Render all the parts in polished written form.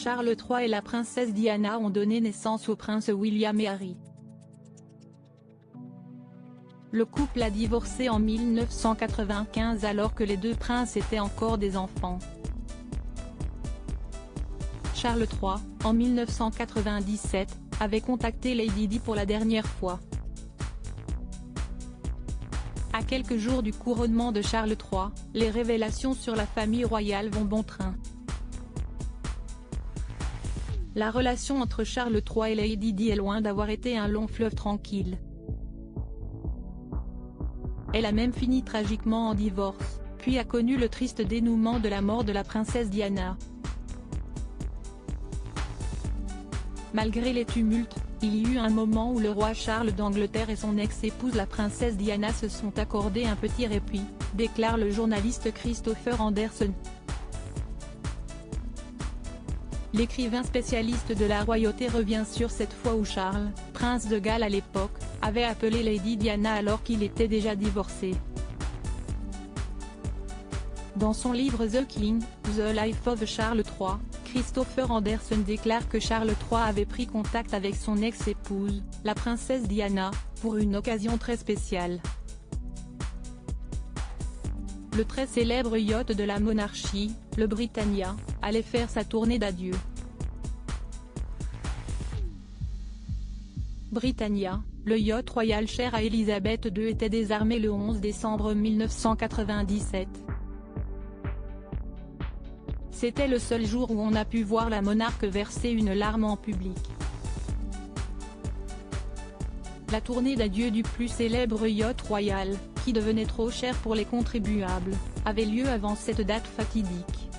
Charles III et la princesse Diana ont donné naissance aux princes William et Harry. Le couple a divorcé en 1995 alors que les deux princes étaient encore des enfants. Charles III, en 1997, avait contacté Lady Di pour la dernière fois. À quelques jours du couronnement de Charles III, les révélations sur la famille royale vont bon train. La relation entre Charles III et Lady Di est loin d'avoir été un long fleuve tranquille. Elle a même fini tragiquement en divorce, puis a connu le triste dénouement de la mort de la princesse Diana. Malgré les tumultes, il y eut un moment où le roi Charles d'Angleterre et son ex-épouse la princesse Diana se sont accordé un petit répit, déclare le journaliste Christopher Anderson. L'écrivain spécialiste de la royauté revient sur cette fois où Charles, prince de Galles à l'époque, avait appelé Lady Diana alors qu'il était déjà divorcé. Dans son livre The King, The Life of Charles III, Christopher Anderson déclare que Charles III avait pris contact avec son ex-épouse, la princesse Diana, pour une occasion très spéciale. Le très célèbre yacht de la monarchie, le Britannia, allait faire sa tournée d'adieu. Britannia, le yacht royal cher à Élisabeth II était désarmé le 11 décembre 1997. C'était le seul jour où on a pu voir la monarque verser une larme en public. La tournée d'adieu du plus célèbre yacht royal, qui devenait trop cher pour les contribuables, avait lieu avant cette date fatidique.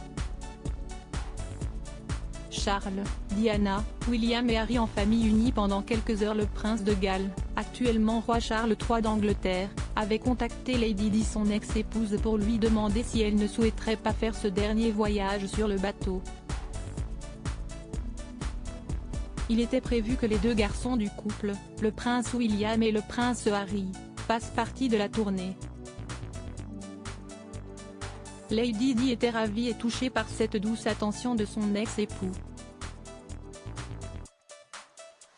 Charles, Diana, William et Harry en famille unie pendant quelques heures. Le prince de Galles, actuellement roi Charles III d'Angleterre, avait contacté Lady Di son ex-épouse pour lui demander si elle ne souhaiterait pas faire ce dernier voyage sur le bateau. Il était prévu que les deux garçons du couple, le prince William et le prince Harry, fassent partie de la tournée. Lady Di était ravie et touchée par cette douce attention de son ex-époux.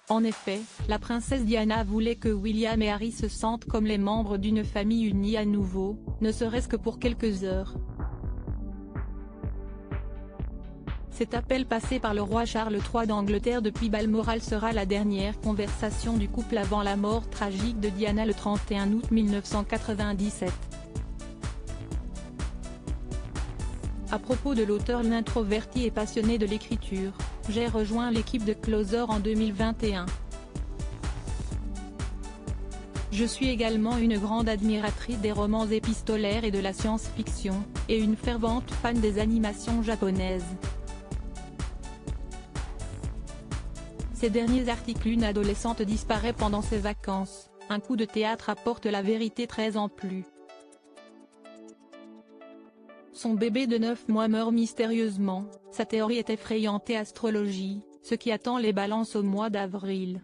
En effet, la princesse Diana voulait que William et Harry se sentent comme les membres d'une famille unie à nouveau, ne serait-ce que pour quelques heures. Cet appel passé par le roi Charles III d'Angleterre depuis Balmoral sera la dernière conversation du couple avant la mort tragique de Diana le 31 août 1997. À propos de l'auteur l'introverti et passionné de l'écriture, j'ai rejoint l'équipe de Closer en 2021. Je suis également une grande admiratrice des romans épistolaires et de la science-fiction, et une fervente fan des animations japonaises. Ces derniers articles. Une adolescente disparaît pendant ses vacances, un coup de théâtre apporte la vérité 13 ans plus. Son bébé de 9 mois meurt mystérieusement, sa théorie est effrayante et astrologie, ce qui attend les balances au mois d'avril.